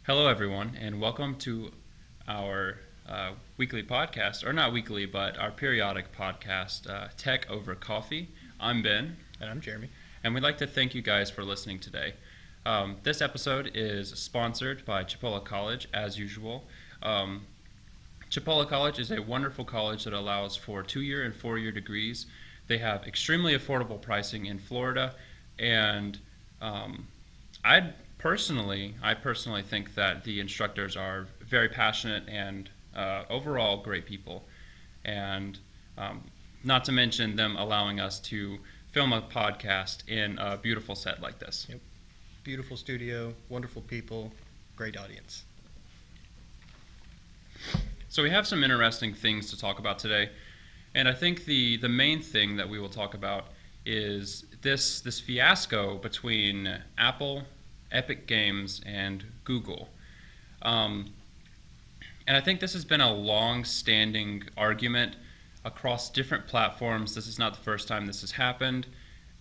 Hello, everyone, and welcome to our weekly podcast, or not weekly, but our periodic podcast, Tech Over Coffee. I'm Ben, And I'm Jeremy. and we'd like to thank you guys for listening today. This episode is sponsored by Chipola College, as usual. Um, Chipola College is a wonderful college that allows for 2-year and 4-year degrees. They have extremely affordable pricing in Florida, and um, I personally think that the instructors are very passionate and overall great people, and um, not to mention them allowing us to film a podcast in a beautiful set like this. Yep. Beautiful studio, wonderful people, great audience. So we have some interesting things to talk about today, and I think the main thing that we will talk about is this fiasco between Apple, Epic Games, and Google. Um, and I think this has been a long-standing argument across different platforms. This is not the first time this has happened,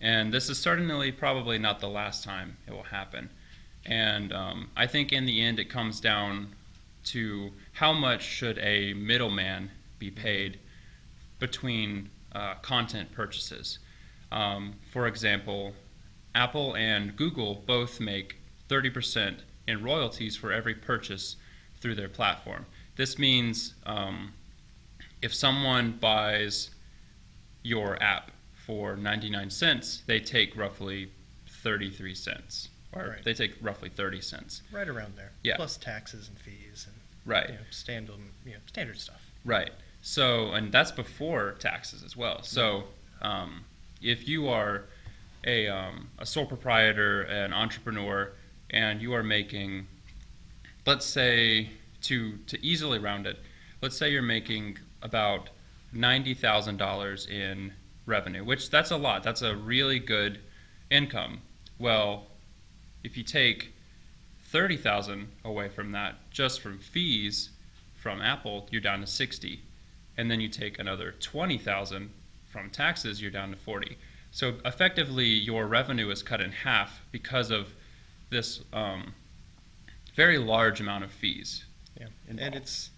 and this is certainly probably not the last time it will happen. And I think in the end it comes down to how much should a middleman be paid between content purchases. For example, Apple and Google both make 30% in royalties for every purchase through their platform. This means if someone buys your app for 99 cents, they take roughly 33 cents, or Right. they take roughly 30 cents. Right around there. Yeah. Plus taxes and fees and Right. standard stuff. Right. So, and that's before taxes as well. So, if you are a sole proprietor, an entrepreneur, and you are making, let's say, to easily round it, let's say you're making about $90,000 in revenue, which that's a lot. That's a really good income. Well, if you take 30,000 away from that just from fees from Apple, you're down to 60, and then you take another 20,000 from taxes, you're down to 40. So effectively, your revenue is cut in half because of this very large amount of fees. Yeah. Involved. And it's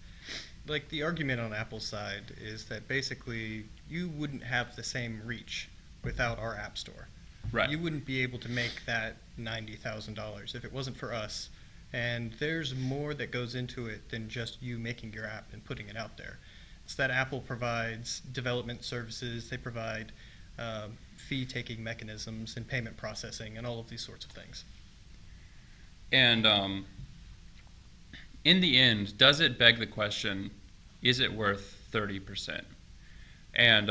like the argument on Apple's side is that basically you wouldn't have the same reach without our App Store. Right. You wouldn't be able to make that $90,000 if it wasn't for us. And there's more that goes into it than just you making your app and putting it out there. It's that Apple provides development services, they provide fee-taking mechanisms and payment processing and all of these sorts of things. And in the end, does it beg the question, is it worth 30%? And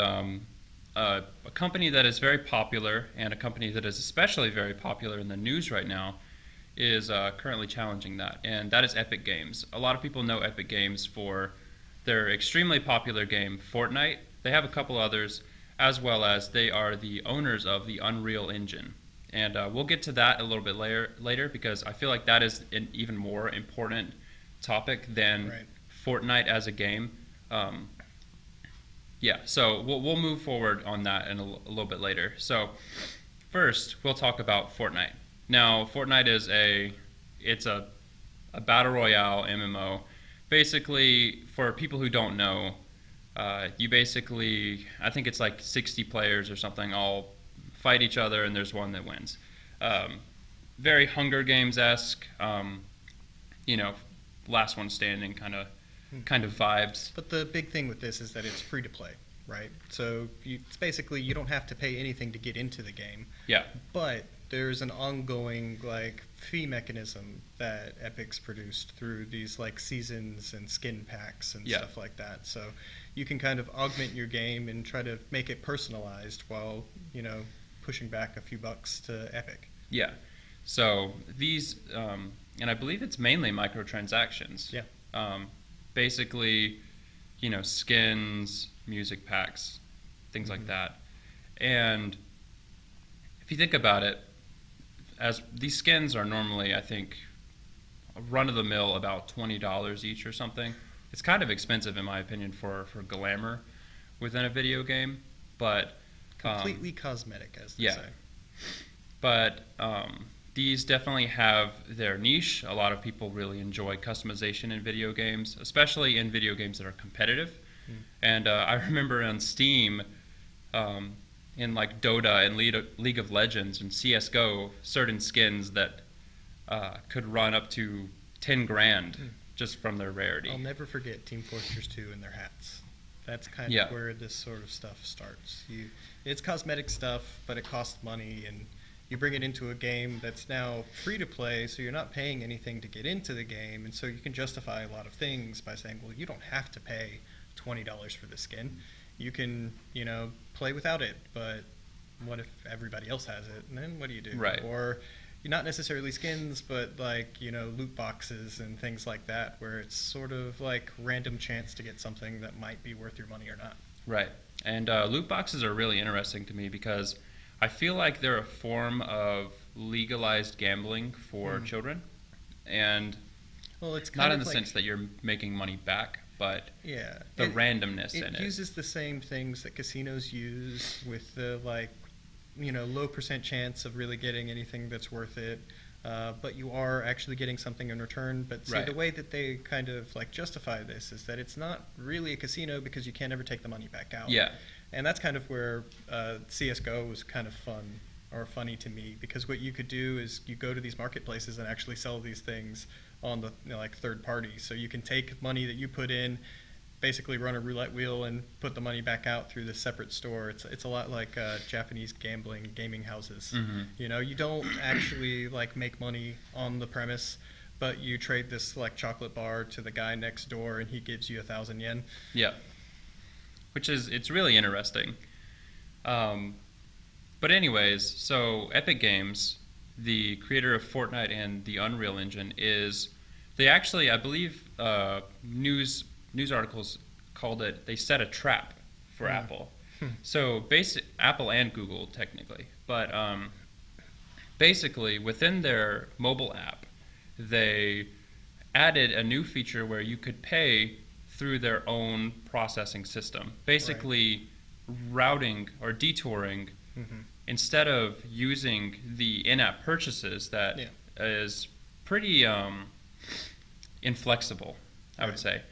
a company that is very popular, and a company that is especially very popular in the news right now, is currently challenging that, and that is Epic Games. A lot of people know Epic Games for their extremely popular game Fortnite. They have a couple others, as well as they are the owners of the Unreal Engine. And we'll get to that a little bit later because I feel like that is an even more important topic than Right. Fortnite as a game. So we'll move forward on that in a little bit later. So first, we'll talk about Fortnite. Now, Fortnite is a battle royale MMO. Basically, for people who don't know, you basically, I think it's like 60 players or something, all fight each other, and there's one that wins. Very Hunger Games-esque, last one standing kind of vibes. But the big thing with this is that it's free to play, right? So it's basically you don't have to pay anything to get into the game. Yeah. But there's an ongoing fee mechanism that Epic's produced through these seasons and skin packs and Yeah. stuff like that. So you can kind of augment your game and try to make it personalized while pushing back a few bucks to Epic. Yeah. So these, and I believe it's mainly microtransactions. Yeah. Basically, skins, music packs, things like that. And if you think about it, as these skins are normally, I think, run-of-the-mill about $20 each or something. It's kind of expensive, in my opinion, for glamour within a video game, but Completely cosmetic, as they yeah. say. But these definitely have their niche. A lot of people really enjoy customization in video games, especially in video games that are competitive. And I remember on Steam, in like Dota and League of Legends and CS:GO, certain skins that could run up to 10 grand just from their rarity. I'll never forget Team Fortress 2 and their hats. That's kind Yeah. of where this sort of stuff starts. It's cosmetic stuff, but it costs money, and you bring it into a game that's now free to play, so you're not paying anything to get into the game, and so you can justify a lot of things by saying, well, you don't have to pay $20 for the skin. You can, play without it, but what if everybody else has it? And then what do you do? Right. Or not necessarily skins, but like, loot boxes and things like that, where it's sort of like random chance to get something that might be worth your money or not. Right. And loot boxes are really interesting to me because I feel like they're a form of legalized gambling for children. And Well, it's not kind in of the like, sense that you're making money back, but yeah, the randomness in it it. uses the same things that casinos use with the low percent chance of really getting anything that's worth it. But you are actually getting something in return. But see, Right. the way that they kind of like justify this is that it's not really a casino because you can't ever take the money back out. Yeah. And that's kind of where CS:GO was kind of fun or funny to me, because what you could do is you go to these marketplaces and actually sell these things on the third party. So you can take money that you put in, basically run a roulette wheel and put the money back out through this separate store. It's a lot like Japanese gaming houses. Mhm. You don't actually like make money on the premise, but you trade this like chocolate bar to the guy next door and he gives you 1,000 yen. Yeah. It's really interesting. But anyways, so Epic Games, the creator of Fortnite and the Unreal Engine, they actually, I believe, news articles called it, they set a trap for Apple. So Apple and Google technically, but basically within their mobile app, they added a new feature where you could pay through their own processing system, basically routing or detouring instead of using the in-app purchases that is pretty inflexible, I would say.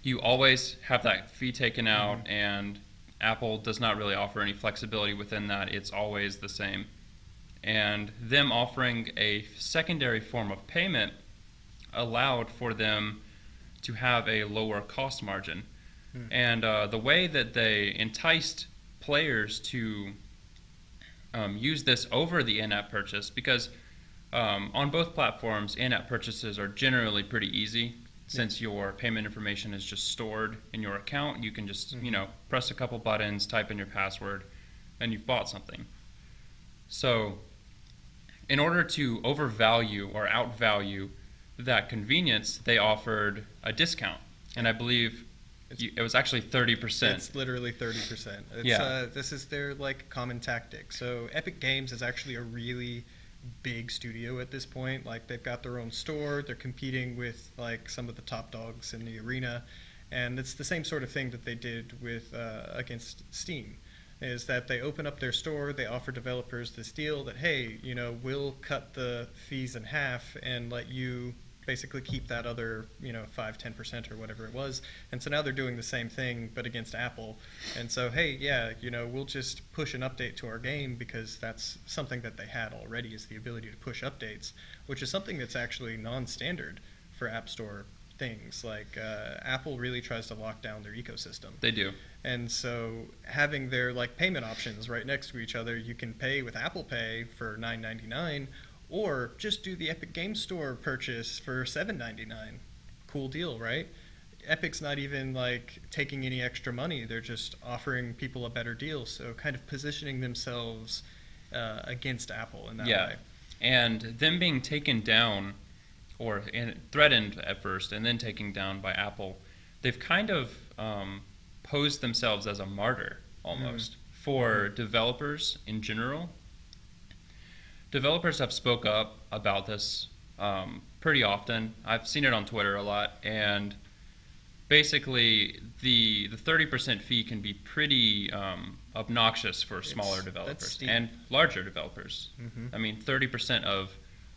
You always have that fee taken out, and Apple does not really offer any flexibility within that. It's always the same. And them offering a secondary form of payment allowed for them to have a lower cost margin. And the way that they enticed players to use this over the in-app purchase, because on both platforms, in-app purchases are generally pretty easy. Since your payment information is just stored in your account, you can just, press a couple buttons, type in your password, and you've bought something. So in order to overvalue or outvalue that convenience, they offered a discount. And I believe it was actually 30%. It's literally 30%. This is their common tactic. So Epic Games is actually a really big studio at this point. They've got their own store. They're competing with some of the top dogs in the arena, and it's the same sort of thing that they did with against Steam. Is that they open up their store, they offer developers this deal that, hey, we'll cut the fees in half and let you basically keep that other 5-10% or whatever it was. And so now they're doing the same thing but against Apple. And so hey, we'll just push an update to our game, because that's something that they had already, is the ability to push updates, which is something that's actually non-standard for App Store things. Apple really tries to lock down their ecosystem. They do. And so having their payment options right next to each other, you can pay with Apple Pay for $9.99, or just do the Epic Games Store purchase for $7.99. Cool deal, right? Epic's not even taking any extra money. They're just offering people a better deal. So kind of positioning themselves against Apple in that way. And them being taken down, or threatened at first and then taken down by Apple, they've kind of posed themselves as a martyr almost for developers in general. Developers have spoke up about this pretty often. I've seen it on Twitter a lot, and basically the 30% fee can be pretty obnoxious for smaller That's developers steep. and larger developers. Hmm. I mean, 30% of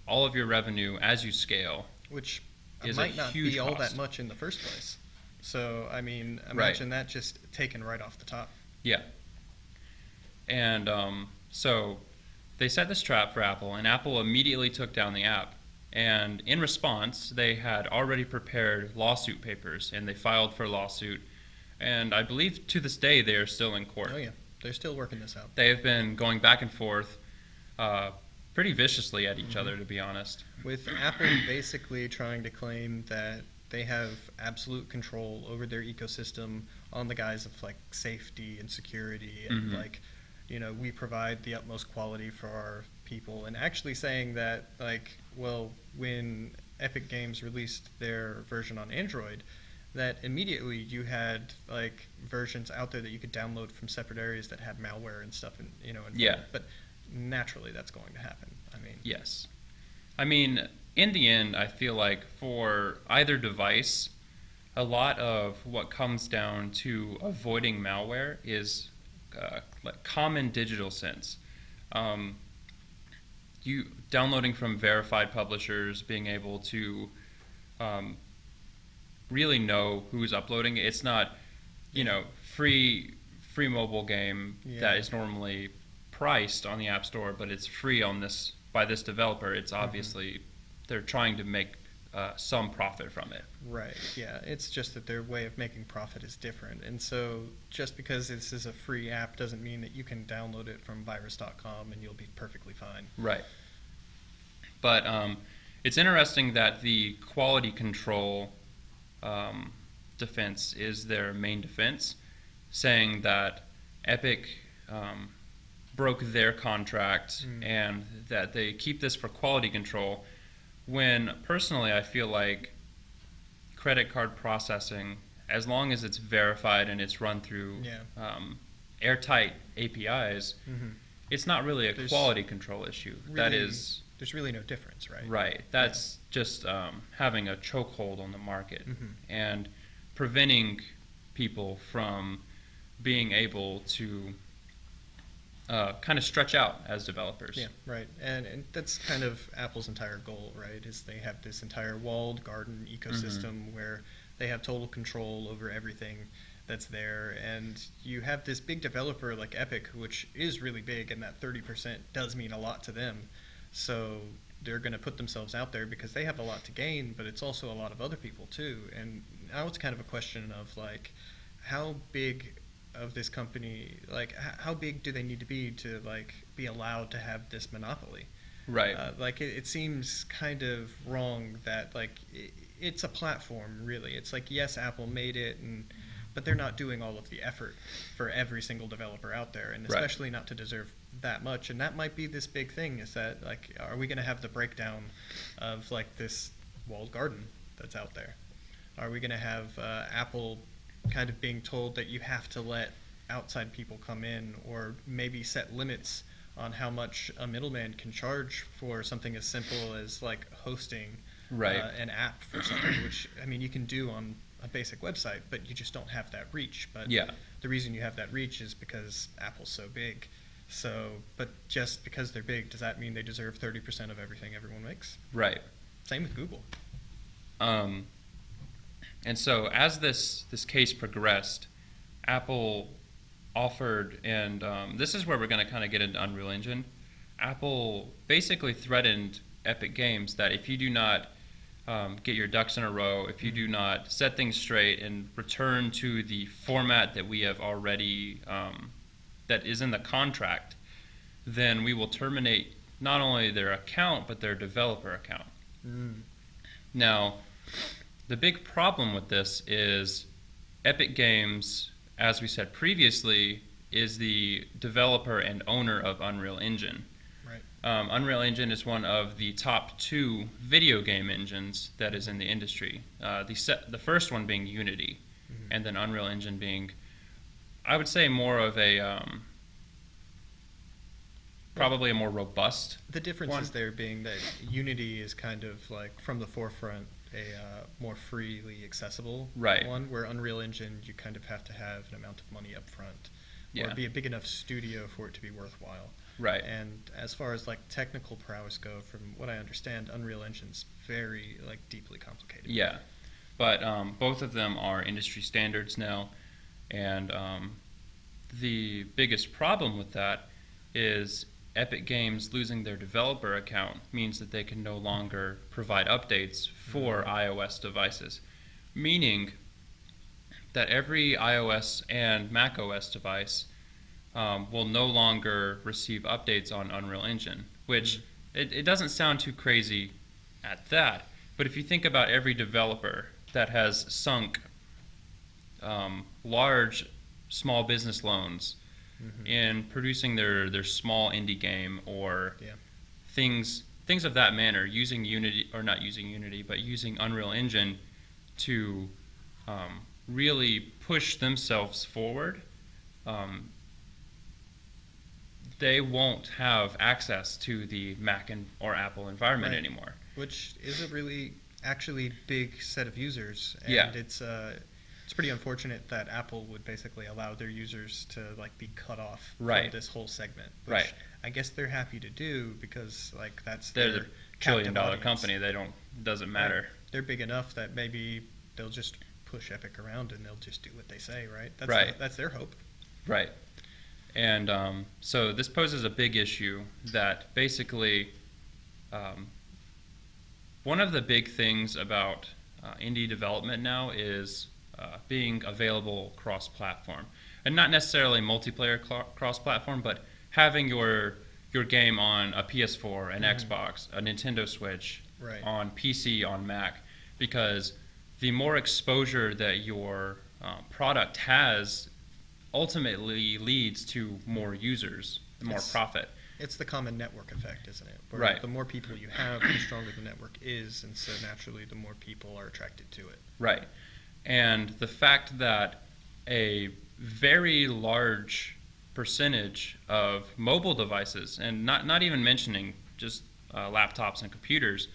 all of your revenue as you scale Which is a might not huge be all cost. that much in the first place. So, I mean, Right. imagine that just taken right off the top. Yeah. And so they set this trap for Apple, and Apple immediately took down the app. And in response, they had already prepared lawsuit papers, and they filed for a lawsuit. And I believe to this day they are still in court. Oh, yeah. They're still working this out. They have been going back and forth pretty viciously at each other, to be honest. With Apple basically trying to claim that they have absolute control over their ecosystem on the guise of like safety and security and Mhm. like, you know, we provide the utmost quality for our people, and actually saying that like, well, when Epic Games released their version on Android, that immediately you had like versions out there that you could download from separate areas that had malware and stuff, and you know, Yeah. but naturally that's going to happen. I mean, Yes. I mean, in the end, I feel like for either device, a lot of what comes down to avoiding malware is like common digital sense. Um, you downloading from verified publishers, being able to um, really know who's uploading it. It's not, you know, free mobile game Yeah. that is normally priced on the App Store, but it's free on this by this developer. It's obviously they're trying to make some profit from it. right, yeah. It's just that their way of making profit is different. And so just because this is a free app doesn't mean that you can download it from virus.com and you'll be perfectly fine. Right. But it's interesting that the quality control defense is their main defense, saying that Epic broke their contract and that they keep this for quality control. When personally, I feel like credit card processing, as long as it's verified and it's run through Yeah. airtight APIs, Mhm. it's not really a There's quality control issue. That Really- is There's really no difference, right? right. That's just having a chokehold on the market Mhm. and preventing people from being able to kind of stretch out as developers. Yeah, right. And that's kind of Apple's entire goal, right? Is they have this entire walled garden ecosystem where they have total control over everything that's there. And you have this big developer like Epic, which is really big, and that 30% does mean a lot to them. So they're going to put themselves out there because they have a lot to gain, but it's also a lot of other people too. And now it's kind of a question of like, how big of this company, like how big do they need to be like be allowed to have this monopoly? Right. Like it seems kind of wrong that like it's a platform really. It's like, yes, Apple made it, but they're not doing all of the effort for every single developer out there, and Right. especially not to deserve that much. And that might be this big thing, is that like, are we going to have the breakdown of like this walled garden that's out there? Are we going to have Apple kind of being told that you have to let outside people come in, or maybe set limits on how much a middleman can charge for something as simple as like hosting Right. an app for something, which I mean you can do on a basic website, but you just don't have that reach. But Yeah. the reason you have that reach is because Apple's so big. So, but just because they're big, does that mean they deserve 30% of everything everyone makes? Right. Same with Google. And so as this case progressed, Apple offered, and this is where we're going to kind of get into Unreal Engine. Apple basically threatened Epic Games that if you do not get your ducks in a row, if you do not set things straight and return to the format that we have already, that is in the contract, then we will terminate not only their account, but their developer account. Now, the big problem with this is Epic Games, as we said previously, is the developer and owner of Unreal Engine. Right. Unreal Engine is one of the top 2 video game engines that is in the industry. The first one being Unity, and then Unreal Engine being, I would say, more of a probably a more robust. The difference one. is there being that Unity is kind of like from the forefront a more freely accessible Right. one, where Unreal Engine you kind of have to have an amount of money up front. Yeah. or be a big enough studio for it to be worthwhile. Right. And as far as like technical prowess go, from what I understand, Unreal Engine's very like deeply complicated. Yeah. But both of them are industry standards now, and the biggest problem with that is Epic Games losing their developer account means that they can no longer provide updates for iOS devices, meaning that every iOS and macOS device will no longer receive updates on Unreal Engine, which it doesn't sound too crazy at that. But if you think about every developer that has sunk large small business loans in producing their small indie game or Yeah. things of that manner, using Unity, or not using Unity, but using Unreal Engine to really push themselves forward, they won't have access to the Mac or Apple environment Right. anymore. Which is a really actually big set of users, and Yeah. it's pretty unfortunate that Apple would basically allow their users to like be cut off Right. from this whole segment. Which Right. I guess they're happy to do because like that's They're their the captive trillion-dollar audience. company. Doesn't matter. They're big enough that maybe they'll just push Epic around and they'll just do what they say, right? Right. That's their hope. Right. And so this poses a big issue that basically one of the big things about indie development now is being available cross-platform. And not necessarily multiplayer cross-platform, but having your game on a PS4, an Xbox, a Nintendo Switch, Right. on PC, on Mac, because the more exposure that your product has ultimately leads to more users, more Yes. profit. It's the common network effect, isn't it? Where Right. the more people you have, the stronger the network is, and so naturally the more people are attracted to it. Right. And the fact that a very large percentage of mobile devices, and not even mentioning just laptops and computers,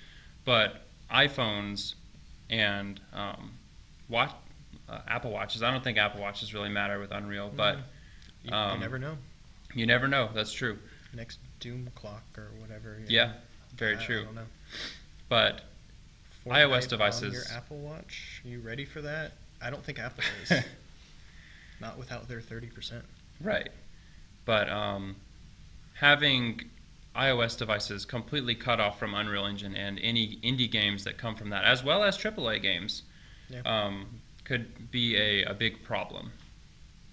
but iPhones and Apple Watches. I don't think Apple Watches really matter with Unreal, but You never know. you never know. That's true. Next Doom clock or whatever. Yeah, very I true. don't know. But Fortnite iOS on devices- your Apple Watch. You ready for that? I don't think Apple is. Not without their 30%. right. But having iOS devices completely cut off from Unreal Engine and any indie games that come from that, as well as AAA games, Yeah. could be a big problem.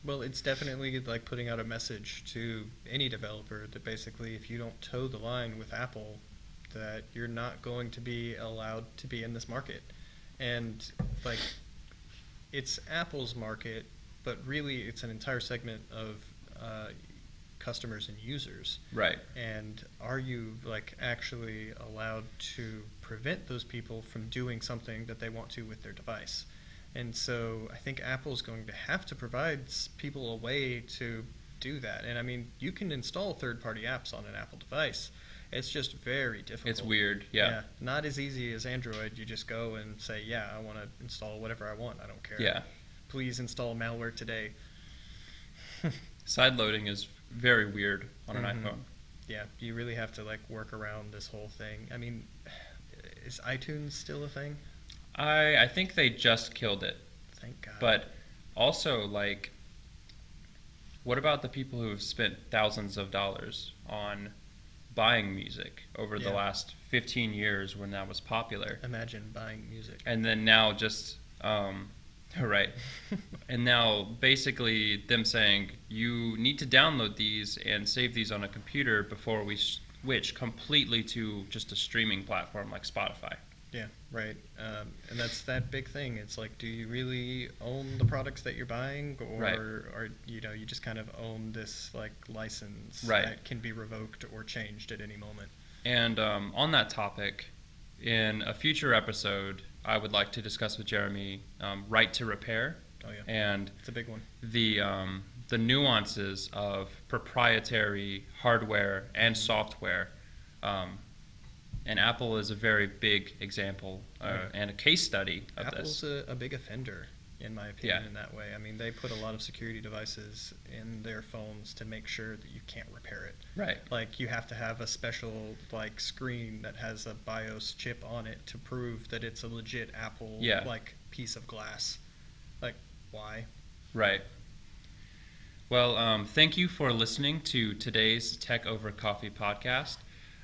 Well, it's definitely like putting out a message to any developer that basically if you don't toe the line with Apple, that you're not going to be allowed to be in this market. And like it's Apple's market, but really it's an entire segment of customers and users. Right. And are you like actually allowed to prevent those people from doing something that they want to with their device? And so I think Apple's going to have to provide people a way to do that. And I mean, you can install third-party apps on an Apple device. It's just very difficult. It's weird. Yeah. Not as easy as Android. You just go and say, yeah, I want to install whatever I want. I don't care. Yeah. Please install malware today. Side loading is very weird on an Mhm. iPhone. Yeah, you really have to like work around this whole thing. I mean, is iTunes still a thing? I think they just killed it. Thank God. But also, like, what about the people who have spent thousands of dollars on buying music over the Yeah. last 15 years when that was popular? Imagine buying music. And then now just, right. And now basically them saying, you need to download these and save these on a computer before we switch completely to just a streaming platform like Spotify. Yeah, right. And that's that big thing. It's like, do you really own the products that you're buying, or Right. or you know, you just kind of own this like license Right. that can be revoked or changed at any moment? And on that topic, in a future episode, I would like to discuss with Jeremy right to repair Oh yeah, and it's a big one. the nuances of proprietary hardware and software. And Apple is a very big example and a case study of Apple's this. a big offender in my opinion, Yeah. in that way. I mean, they put a lot of security devices in their phones to make sure that you can't repair it. Right. Like, you have to have a special, like, screen that has a BIOS chip on it to prove that it's a legit Apple, Yeah. like, piece of glass. Like, why? Right. Well, thank you for listening to today's Tech Over Coffee podcast.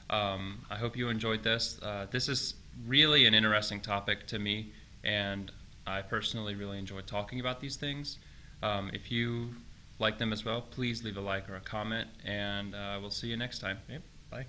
I hope you enjoyed this. This is really an interesting topic to me, and I personally really enjoy talking about these things. If you like them as well, please leave a like or a comment, and we'll see you next time. Yep. Bye.